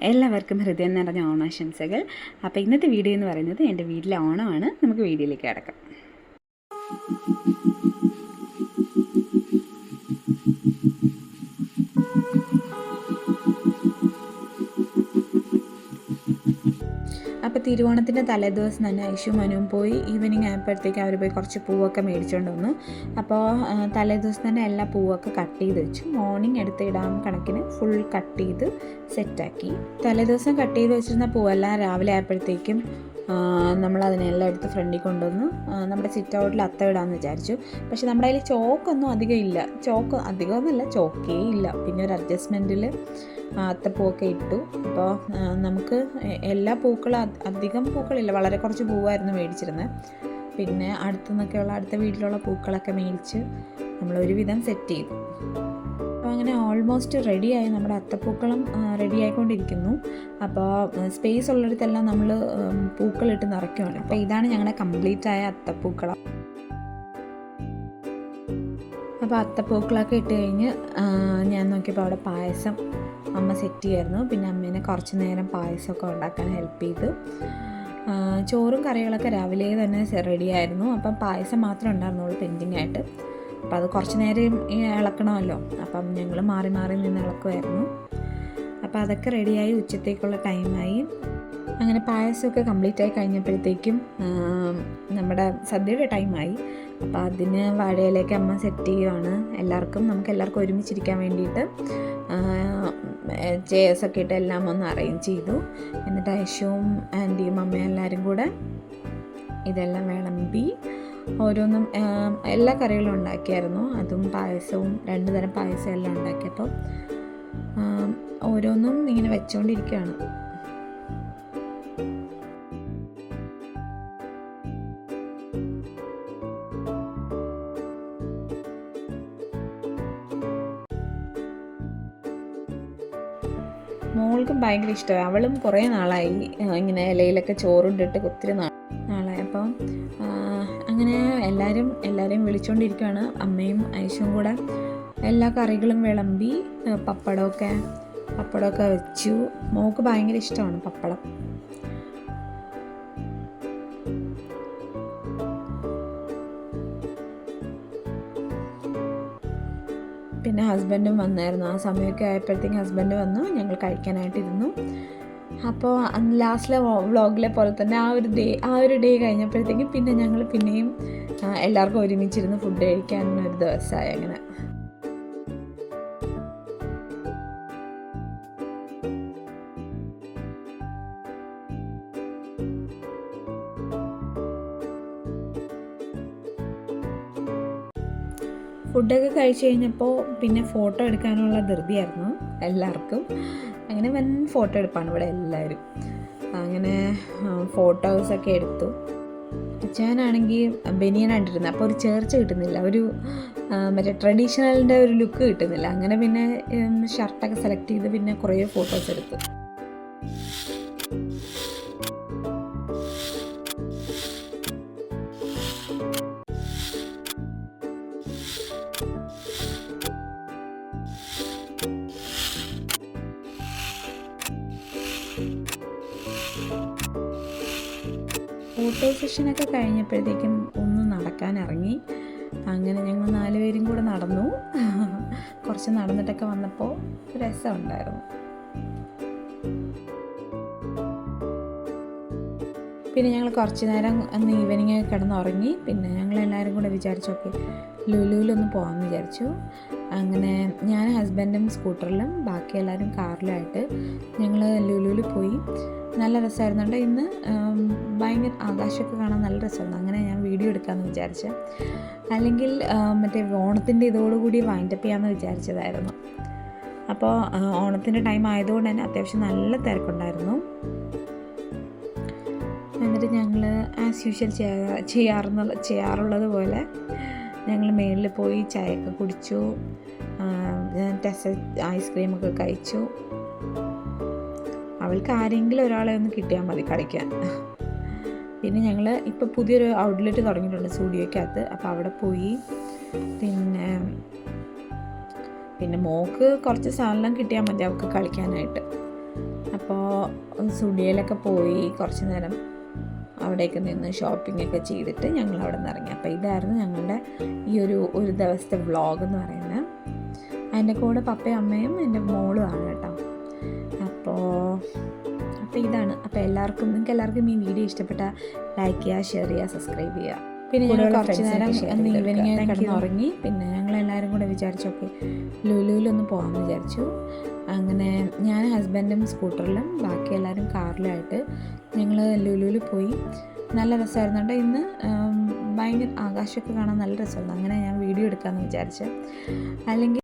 എല്ലാവർക്കും ഹൃദയം നിറഞ്ഞ ഓണാശംസകൾ. അപ്പോൾ ഇന്നത്തെ വീഡിയോ എന്ന് പറയുന്നത് എൻ്റെ വീട്ടിലെ ഓണമാണ്. നമുക്ക് വീഡിയോയിലേക്ക് കിടക്കാം. അപ്പോൾ തിരുവോണത്തിൻ്റെ തലേദിവസം തന്നെ ഐഷു മനുവും പോയി. ഈവനിങ് ആയപ്പോഴത്തേക്ക് അവർ പോയി കുറച്ച് പൂവൊക്കെ മേടിച്ചുകൊണ്ട് വന്നു. അപ്പോൾ തലേദിവസം തന്നെ എല്ലാ പൂവൊക്കെ കട്ട് ചെയ്ത് വെച്ചു. മോർണിംഗ് എടുത്ത് ഇടാൻ കണക്കിന് ഫുൾ കട്ട് ചെയ്ത് സെറ്റാക്കി. തലേദിവസം കട്ട് ചെയ്ത് വെച്ചിരുന്ന പൂവെല്ലാം രാവിലെ ആയപ്പോഴത്തേക്കും നമ്മളതിനെല്ലാം എടുത്ത് ഫ്രണ്ടിൽ കൊണ്ടുവന്ന് നമ്മുടെ സിറ്റ് ഔട്ടിൽ അത്ത ഇടാമെന്ന് വിചാരിച്ചു. പക്ഷെ നമ്മുടെ കയ്യിൽ ചോക്കൊന്നും അധികം ഇല്ല. ചോക്ക് അധികമൊന്നുമില്ല, ചോക്കേ ഇല്ല. പിന്നെ ഒരു അഡ്ജസ്റ്റ്മെൻറ്റിൽ അത്തപ്പൂവൊക്കെ ഇട്ടു. അപ്പോൾ നമുക്ക് എല്ലാ പൂക്കളും അധികം പൂക്കളില്ല, വളരെ കുറച്ച് പൂവായിരുന്നു മേടിച്ചിരുന്നത്. പിന്നെ അടുത്തുനിന്നൊക്കെയുള്ള അടുത്ത വീട്ടിലുള്ള പൂക്കളൊക്കെ മേടിച്ച് നമ്മളൊരുവിധം സെറ്റ് ചെയ്തു. അപ്പോൾ അങ്ങനെ ഓൾമോസ്റ്റ് റെഡിയായി. നമ്മുടെ അത്തപ്പൂക്കളം റെഡി ആയിക്കൊണ്ടിരിക്കുന്നു. അപ്പോൾ സ്പേസ് ഉള്ളിടത്തെല്ലാം നമ്മൾ പൂക്കളിട്ട് നിറയ്ക്കുകയാണ്. അപ്പോൾ ഇതാണ് ഞങ്ങളുടെ കംപ്ലീറ്റ് ആയ അത്തപ്പൂക്കളം. അപ്പോൾ അത്തപ്പൂക്കളൊക്കെ ഇട്ട് കഴിഞ്ഞ് ഞാൻ നോക്കിയപ്പോൾ അവിടെ പായസം അമ്മ സെറ്റ് ചെയ്യായിരുന്നു. പിന്നെ അമ്മേനെ കുറച്ച് നേരം പായസമൊക്കെ ഉണ്ടാക്കാൻ ഹെൽപ്പ് ചെയ്തു. ചോറും കറികളൊക്കെ രാവിലെ തന്നെ റെഡിയായിരുന്നു. അപ്പം പായസം മാത്രമേ ഉണ്ടായിരുന്നുള്ളൂ പെൻഡിങ് ആയിട്ട്. അപ്പം അത് കുറച്ച് നേരം ഇളക്കണമല്ലോ. അപ്പം ഞങ്ങൾ മാറി മാറി നിന്ന് ഇളക്കുമായിരുന്നു. അപ്പോൾ അതൊക്കെ റെഡിയായി, ഉച്ചത്തേക്കുള്ള ടൈമായി. അങ്ങനെ പായസമൊക്കെ കംപ്ലീറ്റ് ആയി കഴിഞ്ഞപ്പോഴത്തേക്കും നമ്മുടെ സദ്യയുടെ ടൈമായി. അപ്പോൾ അതിന് വാഴയിലേക്ക് അമ്മ സെറ്റ് ചെയ്യുകയാണ്. നമുക്ക് എല്ലാവർക്കും ഒരുമിച്ചിരിക്കാൻ വേണ്ടിയിട്ട് ചെയർസൊക്കെ ഇട്ട് എല്ലാം ഒന്ന് അറേഞ്ച് ചെയ്തു. എന്നിട്ട് ഐഷുവും ആൻറ്റിയും അമ്മയും എല്ലാവരും കൂടെ ഇതെല്ലാം വിളമ്പി ഓരോന്നും എല്ലാ കറികളും ഉണ്ടാക്കിയായിരുന്നു. അതും പായസവും 2 തരം പായസം എല്ലാം ഉണ്ടാക്കിയപ്പോൾ ഓരോന്നും ഇങ്ങനെ വെച്ചുകൊണ്ടിരിക്കുകയാണ്. മോൾക്കും ഭയങ്കര ഇഷ്ടമായി. അവളും കുറേ നാളായി ഇങ്ങനെ ഇലയിലൊക്കെ ചോറുണ്ടിട്ട് ഒത്തിരി നാളായി. അപ്പം അങ്ങനെ എല്ലാവരെയും വിളിച്ചുകൊണ്ടിരിക്കുകയാണ്. അമ്മയും ഐഷും കൂടെ എല്ലാ കറികളും വിളമ്പി പപ്പടമൊക്കെ വെച്ചു. മോൾക്ക് ഭയങ്കര ഇഷ്ടമാണ് പപ്പടം. പിന്നെ ഹസ്ബൻഡും വന്നായിരുന്നു. ആ സമയമൊക്കെ ആയപ്പോഴത്തേക്കും ഹസ്ബൻഡ് വന്നു. ഞങ്ങൾ കഴിക്കാനായിട്ടിരുന്നു. അപ്പോൾ ലാസ്റ്റിലെ വ്ളോഗിലെ പോലെ തന്നെ ആ ഒരു ഡേ കഴിഞ്ഞപ്പോഴത്തേക്കും പിന്നെ ഞങ്ങൾ പിന്നെയും എല്ലാവർക്കും ഒരുമിച്ചിരുന്ന് ഫുഡ് കഴിക്കാനൊരു ദിവസമായി. അങ്ങനെ ഫുഡൊക്കെ കഴിച്ച് കഴിഞ്ഞപ്പോൾ പിന്നെ ഫോട്ടോ എടുക്കാനുള്ള ധൃതിയായിരുന്നു എല്ലാവർക്കും. അങ്ങനെ ഫോട്ടോ എടുപ്പാണ് ഇവിടെ എല്ലാവരും. അങ്ങനെ ഫോട്ടോസൊക്കെ എടുത്തു. അച്ഛനാണെങ്കിൽ ബനിയനായിട്ടിരുന്നത്. അപ്പോൾ ഒരു ചേർച്ച കിട്ടുന്നില്ല, ഒരു മറ്റേ ട്രഡീഷണലിൻ്റെ ഒരു ലുക്ക് കിട്ടുന്നില്ല. അങ്ങനെ പിന്നെ ഷർട്ടൊക്കെ സെലക്ട് ചെയ്ത് പിന്നെ കുറേ ഫോട്ടോസ് എടുത്തു. ഫോട്ടോ സെഷനൊക്കെ കഴിഞ്ഞപ്പോഴത്തേക്കും ഒന്ന് നടക്കാനിറങ്ങി. അങ്ങനെ ഞങ്ങൾ 4 പേരും കൂടെ നടന്നു. കുറച്ച് നടന്നിട്ടൊക്കെ വന്നപ്പോൾ രസമുണ്ടായിരുന്നു. പിന്നെ ഞങ്ങൾ കുറച്ച് നേരം അന്ന് ഈവനിങ് കിടന്നുറങ്ങി. പിന്നെ ഞങ്ങളെല്ലാവരും കൂടെ വിചാരിച്ചു ഓക്കെ ലുലുവിലൊന്ന് പോകാമെന്ന് വിചാരിച്ചു. അങ്ങനെ ഞാൻ ഹസ്ബൻഡും സ്കൂട്ടറിലും ബാക്കി എല്ലാവരും കാറിലുമായിട്ട് ഞങ്ങൾ ലുലുവിൽ പോയി. നല്ല രസമായിരുന്നുണ്ട്. ഇന്ന് ഭയങ്കര ആകാശമൊക്കെ കാണാൻ നല്ല രസമായിരുന്നു. അങ്ങനെ ഞാൻ വീഡിയോ എടുക്കാമെന്ന് വിചാരിച്ചു. അല്ലെങ്കിൽ മറ്റേ ഓണത്തിൻ്റെ ഇതോടുകൂടി വൈൻഡപ്പ് ചെയ്യാമെന്ന് വിചാരിച്ചതായിരുന്നു. അപ്പോൾ ഓണത്തിൻ്റെ ടൈം ആയതുകൊണ്ട് തന്നെ അത്യാവശ്യം നല്ല തിരക്കുണ്ടായിരുന്നു. എന്നിട്ട് ഞങ്ങൾ ആസ് യൂഷ്വൽ ചെയ്യാറുള്ളത് പോലെ ഞങ്ങൾ മേളിൽ പോയി ചായയൊക്കെ കുടിച്ചു. ഐസ്ക്രീമൊക്കെ കഴിച്ചു. അവൾക്ക് ആരെങ്കിലും ഒരാളെ ഒന്ന് കിട്ടിയാൽ മതി കളിക്കാൻ. പിന്നെ ഞങ്ങൾ ഇപ്പോൾ പുതിയൊരു ഔട്ട്ലെറ്റ് തുടങ്ങിയിട്ടുണ്ട് സ്റ്റുഡിയോയ്ക്കകത്ത്. അപ്പോൾ അവിടെ പോയി. പിന്നെ മോൾക്ക് കുറച്ച് സാധനം കിട്ടിയാൽ മതി അവൾക്ക് കളിക്കാനായിട്ട്. അപ്പോൾ അപ്പോൾ സ്റ്റുഡിയോയിലൊക്കെ പോയി കുറച്ച് നേരം അവിടെയൊക്കെ നിന്ന് ഷോപ്പിംഗ് ഒക്കെ ചെയ്തിട്ട് ഞങ്ങൾ അവിടെ നിന്ന് ഇറങ്ങി. അപ്പോൾ ഇതായിരുന്നു ഞങ്ങളുടെ ഈ ഒരു ദിവസത്തെ വ്ളോഗ് എന്ന് പറയുന്നത്. അതിൻ്റെ കൂടെ പപ്പയും അമ്മയും എൻ്റെ മോളും ആണ് കേട്ടോ. അപ്പോൾ ഇതാണ്. അപ്പോൾ നിങ്ങൾക്ക് എല്ലാവർക്കും ഈ വീഡിയോ ഇഷ്ടപ്പെട്ടാൽ ലൈക്ക് ചെയ്യുക, ഷെയർ ചെയ്യുക, സബ്സ്ക്രൈബ് ചെയ്യുക. പിന്നെ ഞങ്ങൾ കുറച്ച് നേരം അന്ന് ഈവനിങ് കിടന്നുറങ്ങി. പിന്നെ ഞങ്ങളെല്ലാവരും കൂടെ വിചാരിച്ചൊക്കെ ലുലുവിലൊന്ന് പോകാമെന്ന് വിചാരിച്ചു. അങ്ങനെ ഞാൻ ഹസ്ബൻഡും സ്കൂട്ടറിലും ബാക്കി എല്ലാവരും കാറിലായിട്ട് ഞങ്ങൾ ലുലുവിൽ പോയി. നല്ല രസമായിരുന്നു കേട്ടോ. ഇന്ന് ഭയങ്കര ആകാശമൊക്കെ കാണാൻ നല്ല രസമായിരുന്നു. അങ്ങനെ ഞാൻ വീഡിയോ എടുക്കാമെന്ന് വിചാരിച്ചു. അല്ലെങ്കിൽ